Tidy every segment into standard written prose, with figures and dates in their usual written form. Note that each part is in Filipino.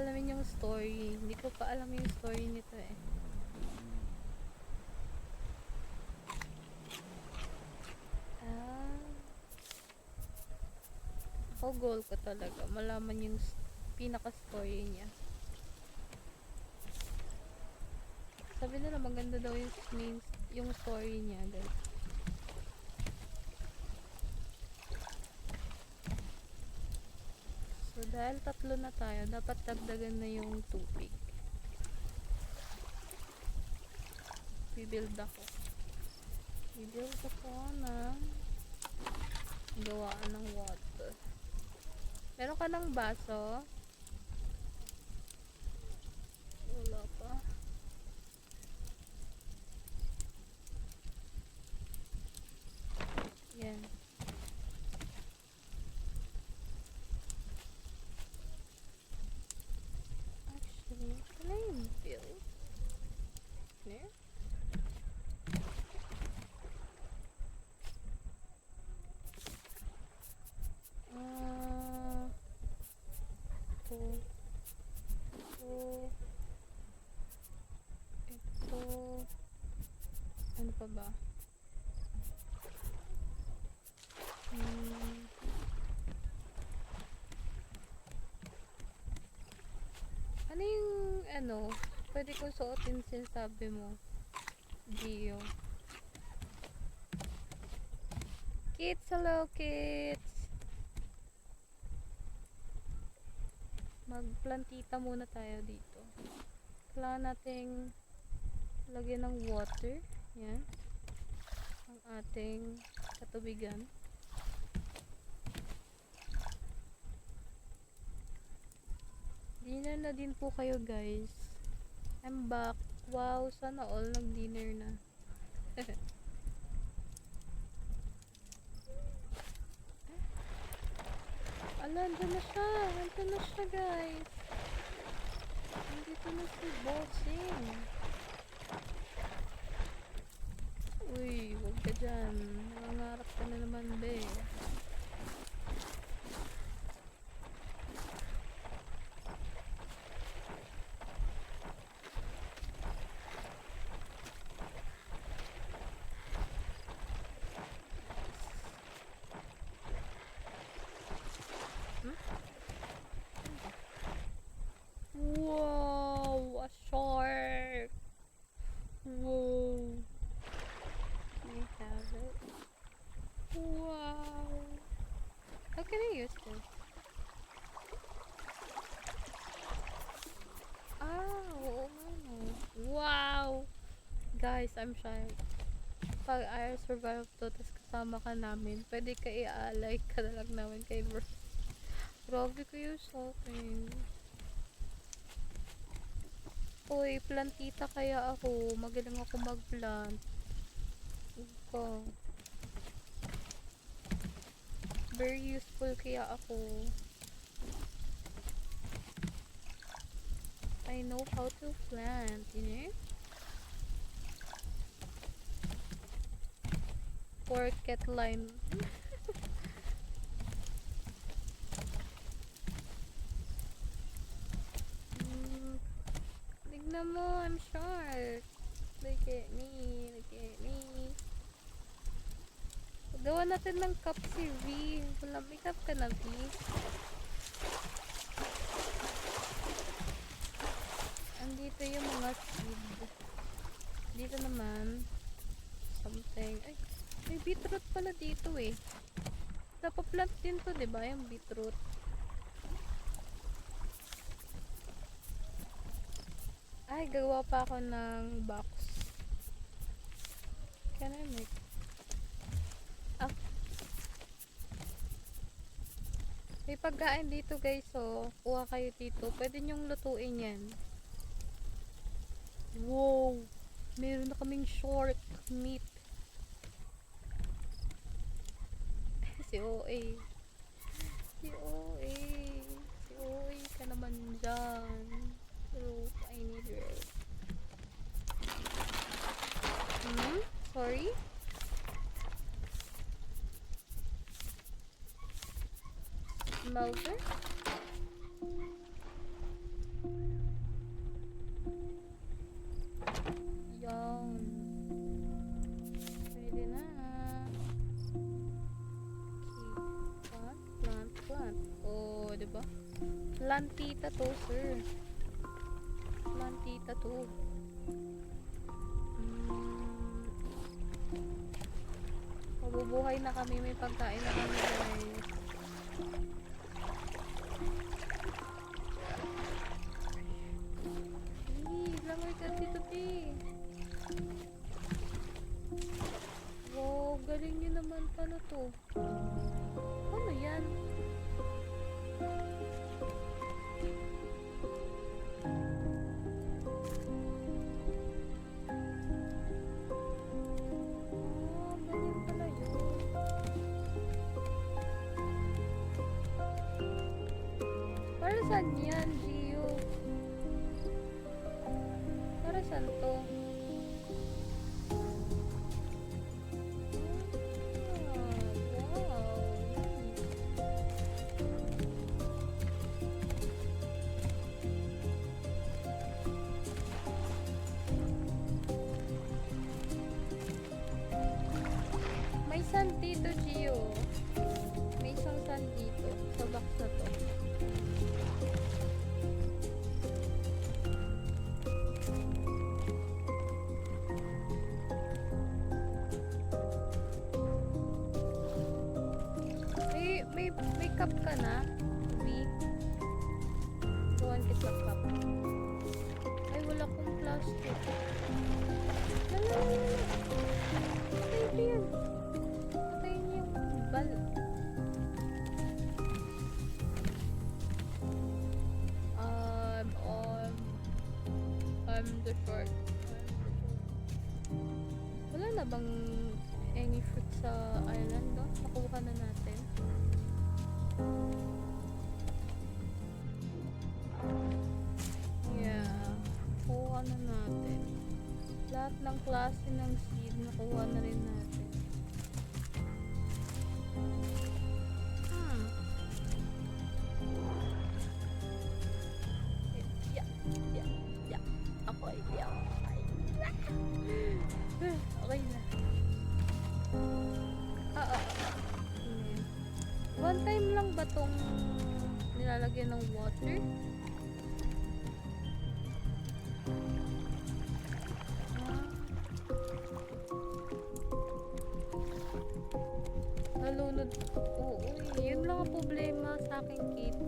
alamin yung story. Hindi ko pa alam yung story nito eh. Ah. Ako goal ko talaga. Malaman yung pinaka-story niya. Sabi nila maganda daw yung story niya, guys. So, dahil tatlo na tayo, dapat dagdagan na yung tubig. Bibuild ako ng gawaan ng water. Meron ka ng baso? Wala pa. Yan. Actually, can I build? There? Ito. Ano pa ba? Ano yung pwede kong suotin sinasabi mo, Gio? Kids, hello kids! Magplantita muna tayo dito. Kailangan nating lagyan ng water. Yan. Ang ating katubigan. Dinner na din po kayo, guys. I'm back. Wow, sana all nag-dinner na. Ala, andyan na siya. Andyan na siya, guys. Andito na si Bossing. Uy, huwag ka dyan. Nangangarap ka na naman, be. Wow, a shark. Whoa. Can I have it? Wow. How can I use this? Ah, oo nga no. Wow. Guys, I'm shy. Pag I survive to, tas kasama ka namin, pwede ka i-alay ka na lang namin kay bro. Grabe kayo sa akin. Uy, plantita kaya ako. Magaling ako mag-plant. Ito. Very useful kaya ako. I know how to plant, you know? Porket lime. Tignan mo, I'm sharp. Look at me, look at me. Gawa natin ng cup si V. Wala, may cup ka na, V. Andito yung mga seed. Dito naman, something. Ay, may beetroot pala dito eh. Napaplant din to, diba? Yung beetroot. Ay, gawa pa ako ng box. Can I make? Ah. May pagkain dito, guys, so kuha kayo dito. Pwede nyong lutuin yan. Wow! Meron na kaming short meat. Si OA. Si OA. Si OA ka naman dyan. Rope, I need rope. Sorry? Smelter? Plantita to, sir. Plantita to. Mabubuhay na kami, may pagkain na kami, guys. Lamay ka dito, P. Wow, galing nyo naman. Paano to? Ano yan? Ganyan pala yun. Para saan yan, Gio? Para saan to? May sand dito, Gio. May isang sand dito. Sa box na to. May cup ka na? Week. Gawan kita cup. Ay, wala kong plastic. Lalalala. Patay ko yan. Patayin niyo yung bal. I'm the short. Wala na bang any fruit sa island, no? Nakuha na natin. Yeah. Nakuha na natin. Lahat ng klase ng seed, nakuha na rin natin. Yeah. Ako ay okay na. One time lang ba tong nilalagyan ng water? Nalunod. Oo, yun lang ang problema sa akin, Kate.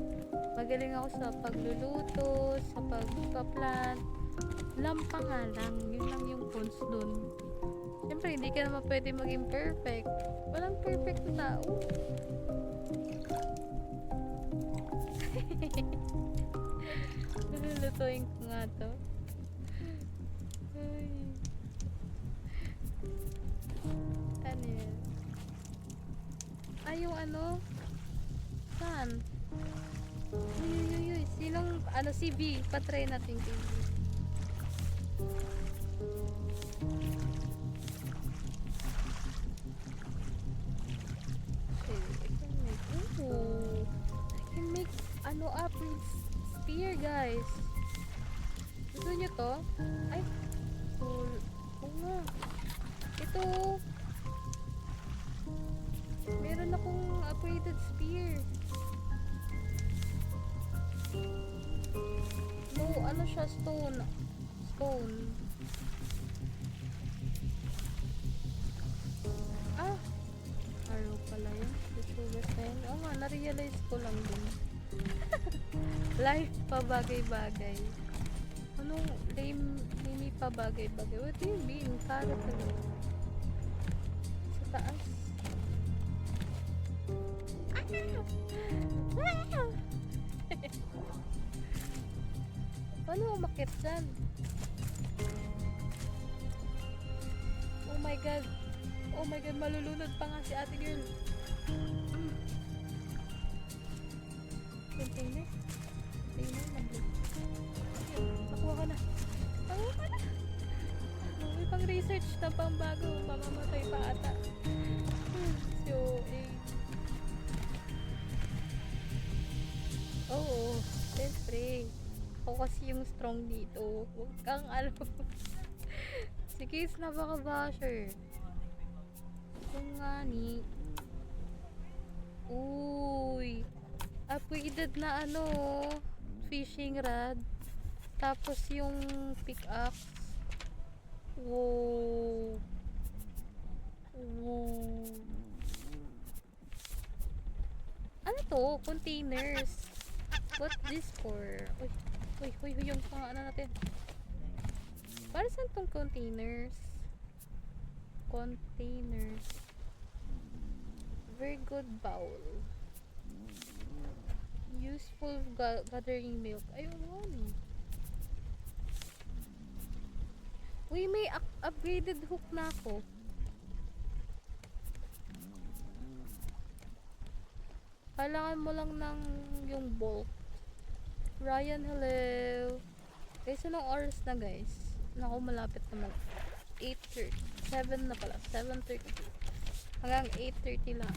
Magaling ako sa pagluluto, sa pagpa-plant. Lampa nga lang. Yun lang yung cons dun. Siyempre, hindi ka naman pwede maging perfect. Walang perfect na tao. Lulutuin ko nga to. Ay. Ano yun? Ay, yung ano? Saan? Uy. Sinong, si B? Patry natin kay B. Apple spear, guys. Gusto nyo to? Ay, cool. Oo nga. Ito. Meron akong upgraded spear. No, ano siya? Stone. Arrow pala yun. Oo nga, na-realize ko lang din. Life pa bagay-bagay. Anong lame pa bagay-bagay? What do you mean? Para pala. Sa taas. Paano umakit dyan? Oh my god, malulunod pa nga si ate girl. Container? Nakuha ka na. May pang research na pang bago. Mamamatay pa ata. So, oo, siyempre. Ako kasi yung strong dito. Huwag kang alam. Sige, snabaka-basher. Kung nga ni. Uy. Upgraded na ano. fishing rod. Tapos yung pickaxe. Wow. Wow. Ano to? Containers. What this for? Uy, uy, uy, uy, yung pang ano natin. Para saan tong containers? Containers. Very good bowl. Useful gathering milk. Ayun. Uy, may upgraded hook na ako. Kailangan mo lang ng yung bolt. Ryan, hello. Guys, anong oras na guys? Naku, malapit naman. 8:30. 7 na pala. 7:30. Hanggang 8:30 lang.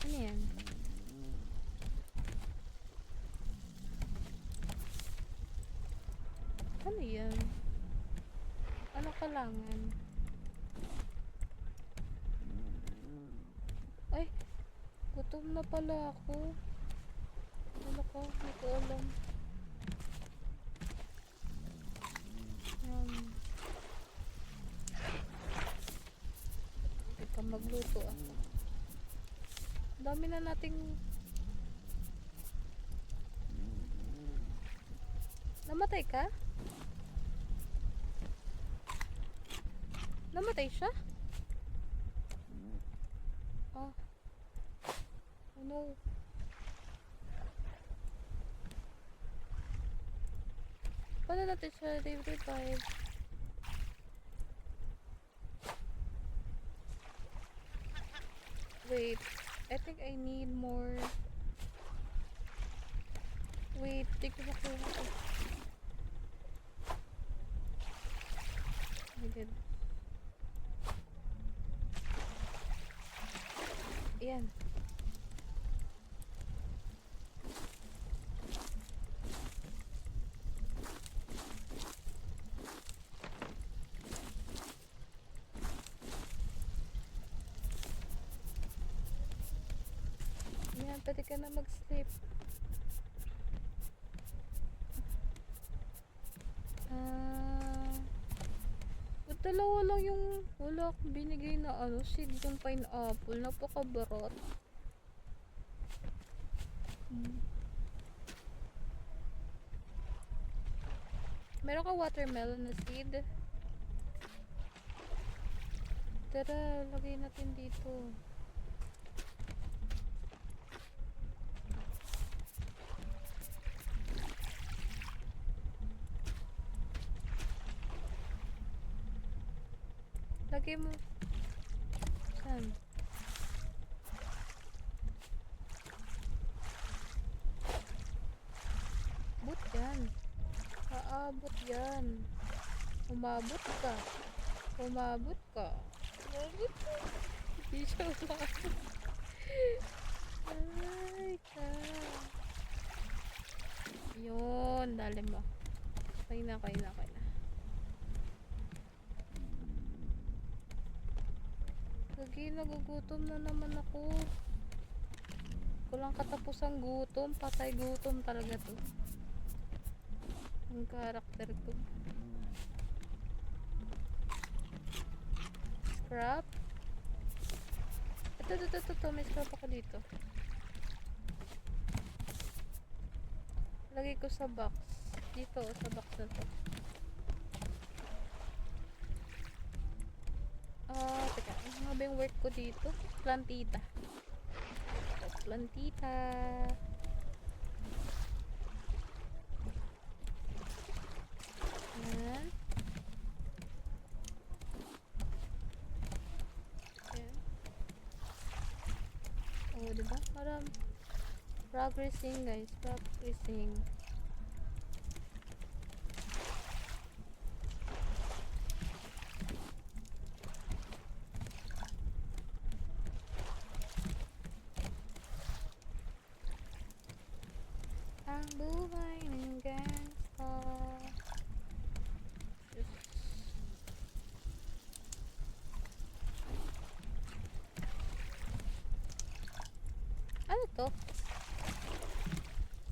Ano yan? Ano yan? Ano kailangan? Ay, gutom na pala ako. Ano ko? Hindi ko alam. Teka, magluto ako. Dami na nating namatay ka? Namatay siya? Oh. Oh no. Paano natin siya revive? Wait. I think I need more. Wait. Di ko makuha ko. I did. Ayan. Ayan, pwede ka na mag-sleep. Dalawa lang yung wala akong binigay na seed yung pineapple. Napakabarat. Meron ka watermelon na seed? Tara, lagay natin dito. Lagay mo. Saan? Abot yan. Aabot yan. Umabot ka. Umabot ka. Umabot ka. Hindi siya umabot. Ay ka. Yun. Dali mo. Okay na. Lagi, nagugutom na naman ako. Kulang katapos ang gutom. Patay gutom talaga to. Ang karakter ko. Scrap. Ito. May scrap ako dito. Lagay ko sa box. Dito, sa box na to. Teka. Ano ba yung work ko dito? Plantita. Ayan. Oh, diba? Parang progressing, guys. Progressing. Ang buhay ng gangsta. Ano to?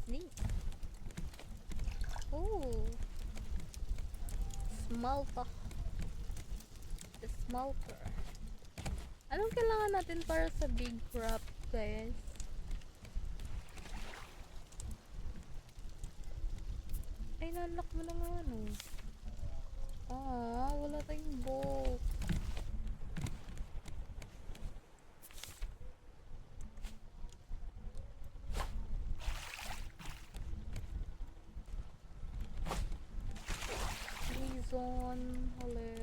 Snake. smelter. The smelter. Anong kailangan natin para sa big crop, guys? Ay, nalak mo na nga, ano. Wala tayong boat. Reason, hello.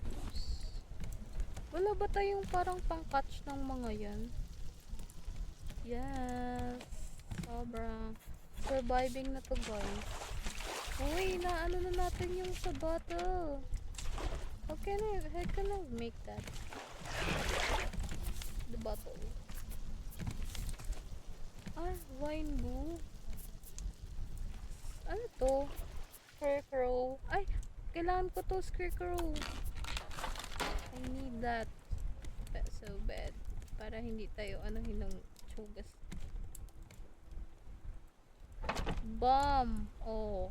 Oops. Wala ba tayong parang pang-catch ng mga yan? Yes. Sobrang surviving na to, guys. Uy, naano na natin yung sa bottle. How can I make that? The bottle. Wine boo. Ano to? Scarecrow. Ay, kailangan ko to, scarecrow. I need that. So bad. Para hindi tayo hinong chugas. Bomb. Oh.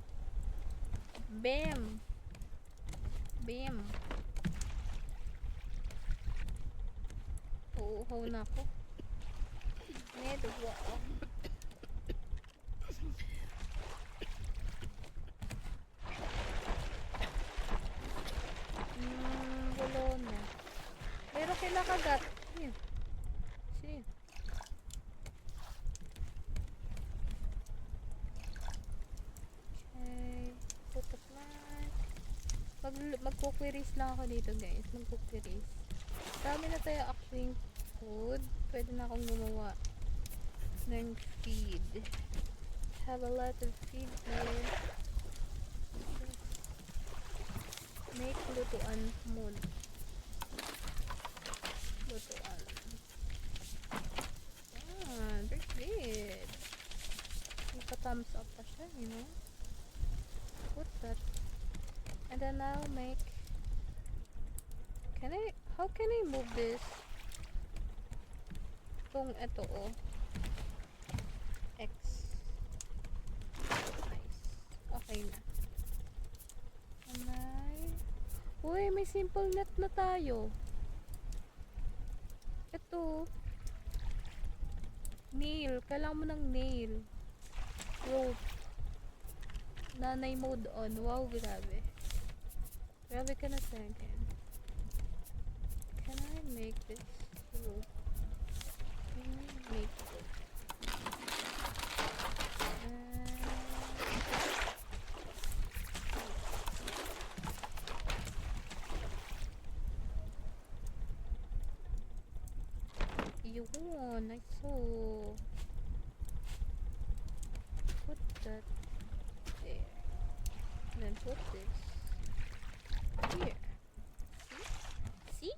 Bam. Bam. Uuhaw na ako. Medwa. Wala na. Pero kailangan kagat. Here. See. Okay. Put the plant. Magkuquiris lang ako dito, guys. Magkuquiris. Dami na tayo actually food. Pwede na akong gumawa ng feed. Have a lot of feed here. Make lutuan mode. Lutuan. Very good. Thumbs up pa siya, you know. Put that. And then I'll make. How can I move this? Kung ito, oh. X. Nice. Okay na. Uy, may simple net na tayo. Ito. Nail. Kailangan mo ng nail. Rope. Nanay mode on. Wow, grabe. Grabe ka na second. Can I make this rope? Can I make it? Yun, I saw. Put that there. And then put this here. See?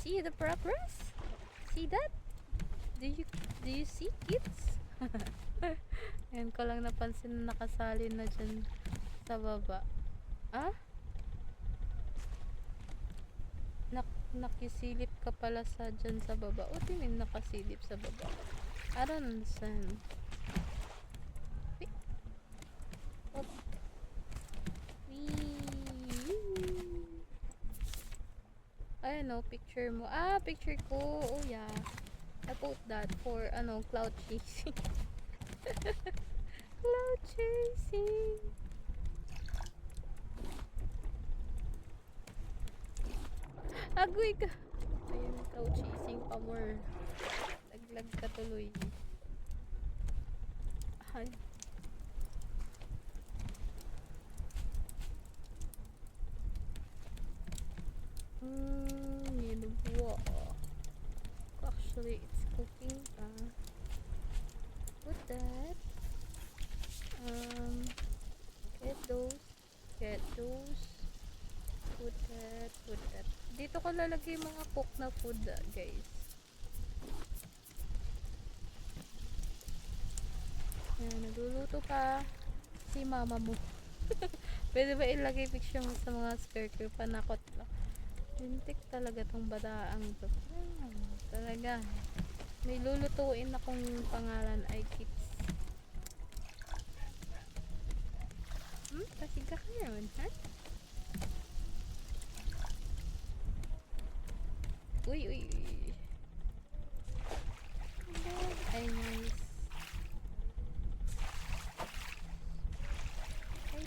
See the progress? See that? Do you see, kids? Ayan ko lang napansin na nakasali na dyan sa baba. Nakisilip ka pala dyan sa baba. O, timin nakasilip sa baba. I don't understand. Wait. Oh. Ayan o, picture mo. Picture ko. Oh, yeah. I put that for, cloud chasing. Cloud chasing. Agoy ka. Ayun, cloud chasing pa more. Laglag ka tuloy. Ay. Niluwa. Actually, it's cooking. Put that. Get those. Put that. Dito ko lalagay mga cook na food, guys. Ayan, nagluluto pa si mama mo. Pwede ba ilagay picture mo sa mga scarecrow? Panakot lang. Lintik talaga tong bataang to. Talaga. May lulutuin akong pangalan ay Kits. Kasi ka naman, ha? Uy, uy, uy. Ay, nice. Ay,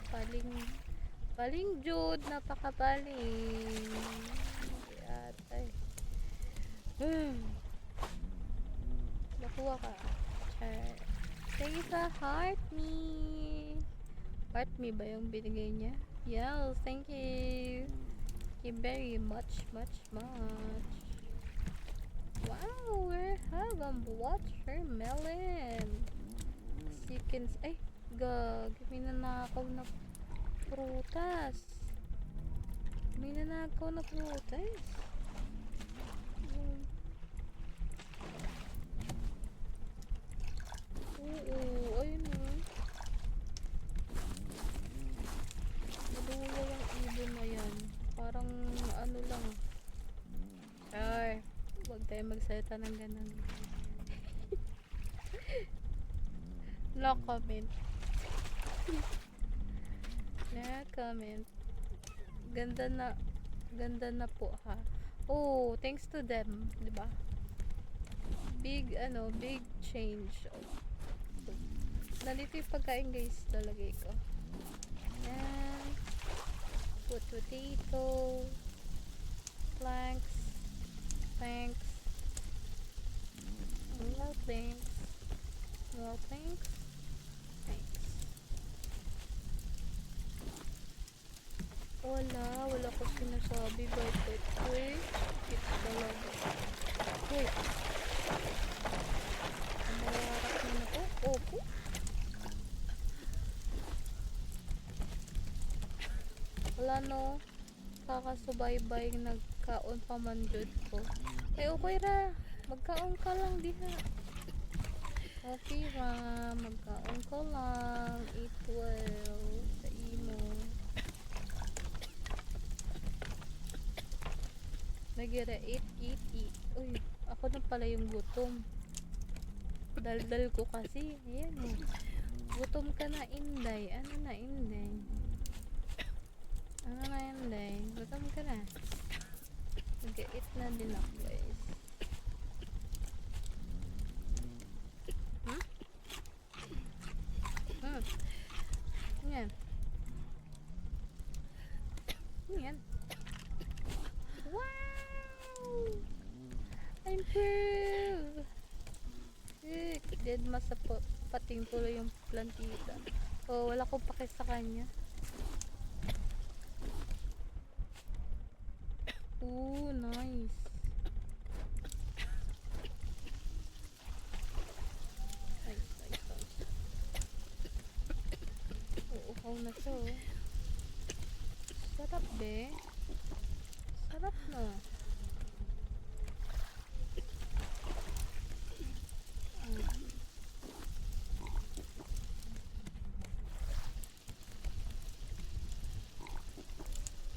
paling Jude. Napakapaling. Atay. Nakuha ka. Char. Thank you sa heart me. Heart me ba yung binigay niya? Yes, thank you. Thank you very much, much, much. Wow, we have a watermelon. As you can ay, gag, may nanakaw na prutas. May nanakaw na prutas. Oo, ayun o. Madulo yung ibon na yan. Parang ano lang. Char. Huwag tayo magsalita ng ganun. No comment. No comment. Ganda na po ha. Oh, thanks to them, 'di ba? Big change. Nandito yung pagkain guys, lalagay ko. Yan. Put potato. Planks. Thanks. More thanks. More thanks. Thanks. Wala ko sinasabi. Bait. Uy, cute talaga. Uy. Mawarak na ako. Opo. Wala no. Kakasubaybay nagkaon pa man jud ko. Okay ra. Magkaon ka lang diha. Okay ra. Magkaon ka lang. Eat well. Sa imo. Nagira eat. Uy, ako na pala yung gutom. Daldal ko kasi. Ayan o. Gutom ka na, Inday. Ano na, Inday? Gutom ka na. Nag-eat na din ako, guys. Yan. Wow! Improve! Dead mas sa pating tuloy yung plantita. Oh, wala ko pake sa kanya. Ooh, nice. Nice. Uuhaw na siya, oh. Sarap, be. Sarap na.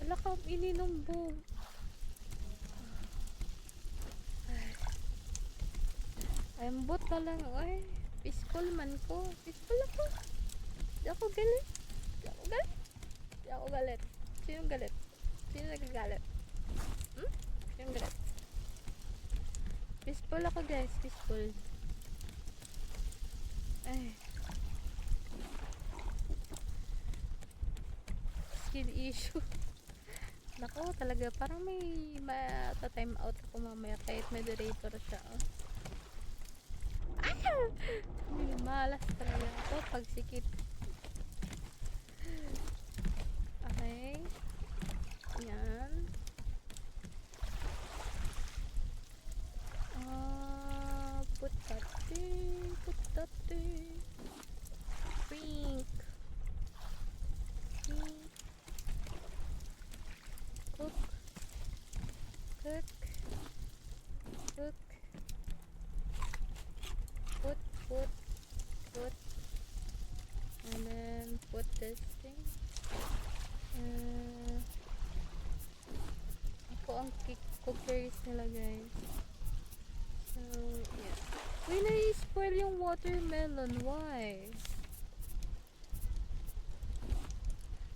Wala ka ininom, boom. Ambot na lang, ay. Peaceful man ko. Peaceful ako. Di ako galit. Sinong galit? Sino nagagalit? Sinong galit? Peaceful ako, guys. Peaceful. Ay. Skill issue. Nako, talaga. Parang may time out ako mamaya kahit moderator siya. Oh. Malas talaga ako pag sikip. Okay. Yan. Put that there. Pink. Cook. Put. And then put this thing. Ako ang cookies nila, guys. So, yeah. fail yung watermelon. Why?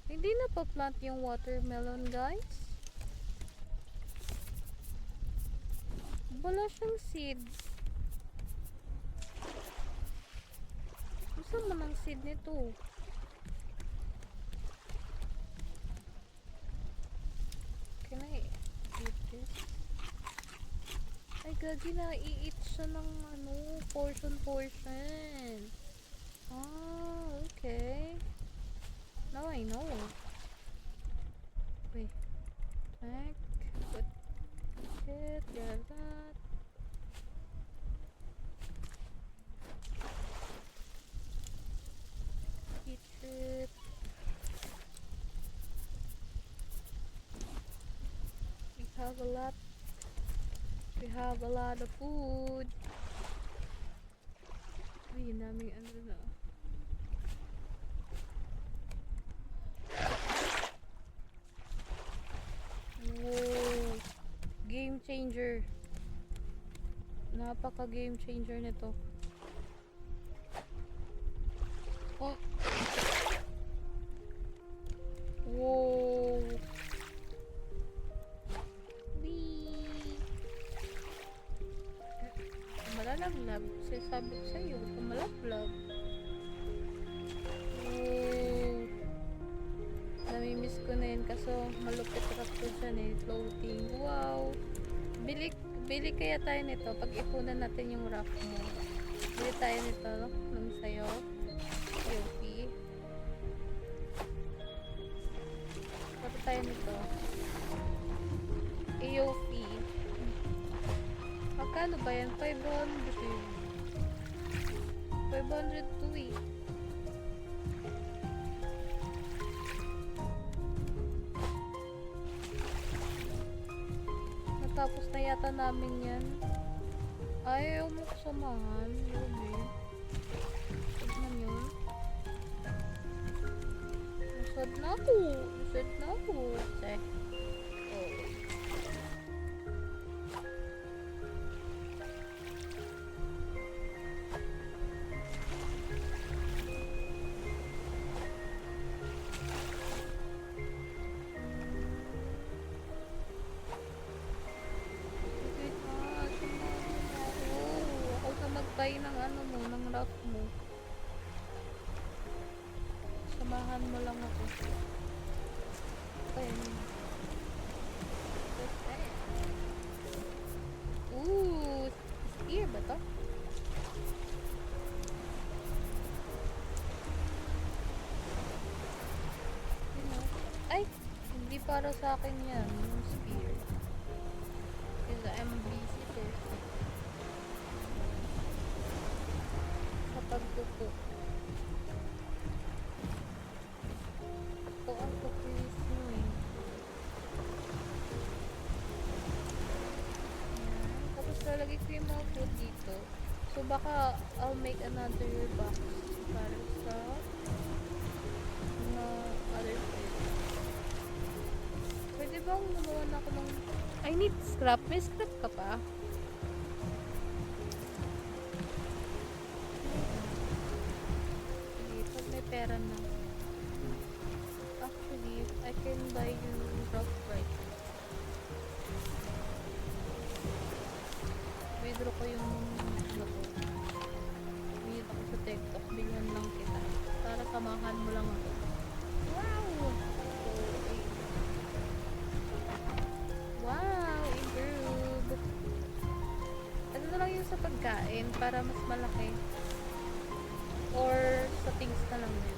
Hindi na pa-plant yung watermelon, guys. Wala siyang seed. Gusto mo ng seed nito? Can I eat this? Ay, gagi na. I-eat siya ng ano, portion. Ah, okay. Now I know. Wait. Check. Put it. Get that. Eat it. We have a lot of food. Ay, daming ano na. Wow. Game changer. Napaka game changer nito. Oh. Wow. Malalaglag. Sabi ko sa'yo, malaglag. Oh. Namimiss ko na yun kaso malupit rock ko dyan eh. Floating. Wow. Bili kaya tayo nito. Pag-ipunan natin yung rock mo. Bili tayo nito, no? Nung sa'yo. Yopi. Pati tayo nito. Yopi. Magkano ba yan? 500 eh. 502 eh. Natapos na yata namin yan. Ayaw mo kasamahan. Yobi. Tignan yun. Nasad na ako. Check. Oh. Tayo ng ano mo, ng rough mo. Samahan mo lang ako. Okay. Ooh, spear ba to? Ay, hindi para sa akin yan, yung spear. Kasi I'm busy person. Pagkuko. Ako ang kukulis mo eh. Tapos lalagay ko yung mga food dito. So baka I'll make another box para sa mga other food. Pwede bang gumawa na ako ng... I need scrap. May scrap ka pa? Pera na. Actually, I can buy you rough right. Withdraw ko yung ano ko. Withdraw ko sa TikTok. Bilhan lang kita. Para samahan mo lang ako. Wow! Okay. Wow! Improve! Ano na lang yung sa pagkain para mas malaki. Or sa things na lang din.